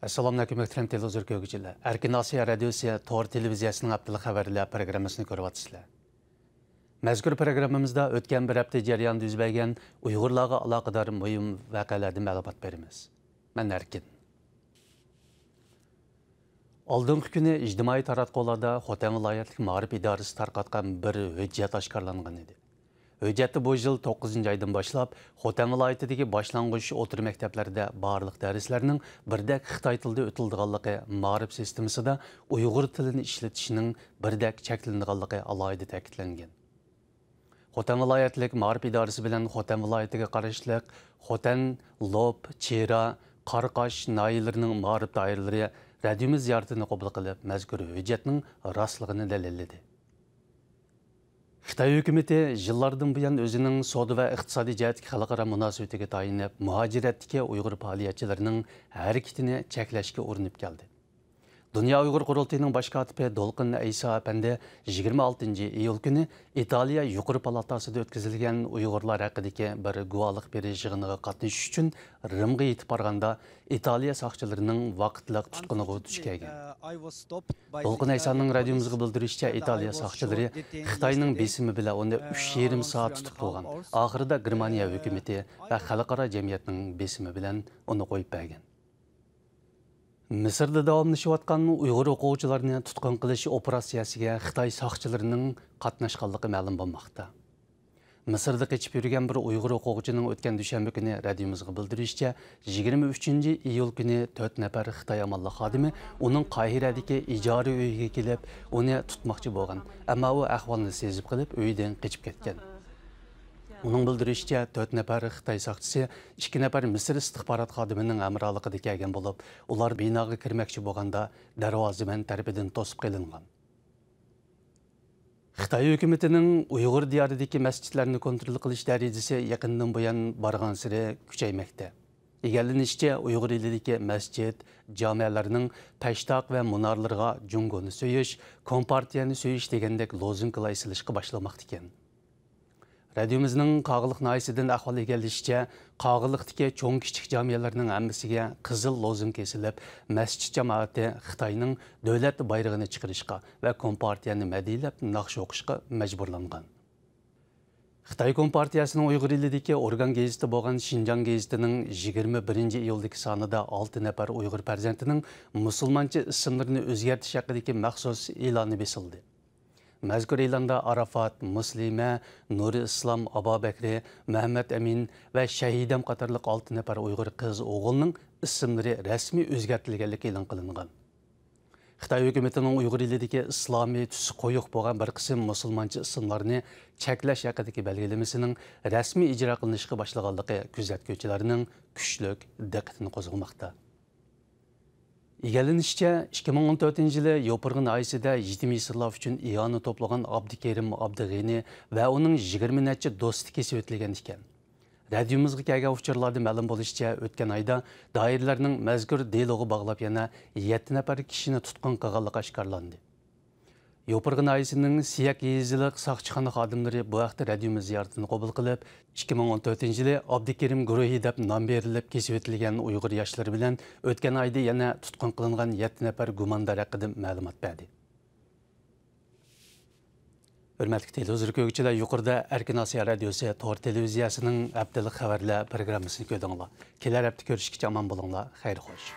Assalamu alaikum muhtaram televizor ko'ruvchilar. Erkin Osiyo radiosi Tor televiziyasining haftalık xabarlar programmasini ko'ryapsizlar. Mazkur programmamizda o'tgan bir hafta jarayonida yuz bergan Uyg'urlarga aloqador muhim voqealardan ma'lumot beramiz. Men Erkin. Oldingi kuni ijtimoiy taratqularda Xotan viloyatlik ma'rif idorasi tarqatgan bir hujjat oshkorlangan edi. Hujjatda bu yil 9 aydan boshlab Xotan viloyatidagi boshlang'ich o'tir maktablarida barliq darslarning birdak Xitoy tilida o'tilganligi ma'rif sistemasida Uyg'ur tilini ishlatishning birdak cheklanganligi alohida ta'kidlangan. Xotan viloyatlik ma'rif idorasi bilan Xotan viloyatiga qarashli Xotan, Lop, Chera, Qarqash noyalarining ma'rif doiralari radiomiz ziyoratini qabul qilib, mazkur hujjatning rostligini dalilladi. Xitoy hukumati yillardan buyon o'zining savdo va iqtisodiy jihatdagi xalqaro munosabatiga tayinib, muhojiratdagi Uyg'ur faoliyatchilarining harakatini cheklashga urinib keldi. Dünya Uyg'ur qurultayining bosh kotibi Dolqin Ayso apandi 26 iyul kuni Italiya yuqori palatasida o'tkazilgan Uyg'urlar haqidagi bir guvohlik berish yig'iniga qatnashish uchun Rimga yetib borganda Italiya soqchilarining vaqtliq tutquniga duch kelgan. Dolqin Aysoning radiomizga bildirishicha, Italiya soqchilari Xitoyning besimi bilan uni 3,5 soat tutib qo'ygan. Oxirida Germaniya hukumati va xalqaro jamiyatning besimi bilan uni qo'yib bergan. Misrda davomlashayotgan Uyg'ur o'quvchilarini tutqun qilish operatsiyasiga Xitoy soqchilarining qatnashganligi ma'lum bo'lmoqda. Misrda qochib yurgan bir Uyg'ur o'quvchining o'tgan dushanba kuni radiomizga bildirishicha, 23 iyul kuni 4 nafar Xitoy amallik xodimi uning Qohiradagi ijara uyiga kelib, uni tutmoqchi bo'lgan, ammo u ahvolni sezib qilib, uyidan qochib ketgan. Uning bildirishicha, 4 nafar Xitoy soqchisi 2 nafar Misr istixborot xodimining amroligida kelgan bo'lib, ular binoga kirmoqchi bo'lganda darvozaman tarafidan to'sib qilingan. Xitoy hukumatining Uyg'ur diyoridagi masjidlarni kontrol qilish darajasi yaqindan buyon borgan sari kuchaymoqda. Egallanishicha, Uyg'ur elidagi masjid, jamiyalarning tashtoq va munorlarga jungoni so'yish, kompartiyani so'yish degandek lozunkalar aytilishga boshlamoqda ekan. Radiomizning Qog'iliq noyasidan ahvol egallashicha, Qog'iliqdagi cho'ng kichik jamiyalarning hammasiga qizil lozunka esilib, masjid jamoati Xitoyning davlat bayrog'ini chiqarishga va kompartiyani madhiyalab naqsh o'qishga majburlangan. Xitoy kompartiyasining Uyg'ur elidagi organ gazeti bo'lgan Xinjiang gazetining 21 iyuldagi sonida 6 nafar Uyg'ur farzandining musulmoncha ismlarini o'zgartirish haqidagi maxsus e'loni besildi. Mazkur e'londa Arafat, Muslima, Nuri Islom, Abubakri, Muhammad Amin va Shahidam qatorliq 6 nafar Uyg'ur qiz o'g'ilning ismlari rasmiy o'zgartirilganligi e'lon qilingan. Xitoy hukumatining Uyg'ur elidagi islomiy tusi qo'yiq bo'lgan bir qism musulmoncha ismlarni cheklash haqidagi belgilamasining rasmiy ijro qilinishga boshlaganligi kuzatuvchilarning kuchli diqqatini qo'zg'amoqda. Egallanishicha, 2014 yili Yo'pirg'in oyisida 7 misrlar uchun iyoni to'plagan Abdukerim Abdug'ini va uning 20 necha do'sti kesib o'tilgan ekan. Radiomizga kelgan uchurlarda ma'lum bo'lishicha, o'tgan oyda doirlarning mazkur deloga bog'lab yana 7 nafar kishini tutqun qilganligi oshkorlandi. Yo'pirg'in oyisining Siyak yeziliq soqchixona xodimlari bu haqda radiomiz ziyoratini qabul qilib, 2014 yili Abdukerim guruhi deb nom berilib kesib o'tilgan Uyg'ur yoshlari bilan o'tgan oyda yana tutqun qilingan 7 nafar gumondor haqida ma'lumot berdi. Hurmatli televizor ko'ruvchilar, yuqorida Erkin Osiyo radiosi Tor televiziyasining haftalik xabarlar programmasini ko'rdinglar. Kelar hafta ko'rishguncha omon bo'linglar. Xayr xo'sh.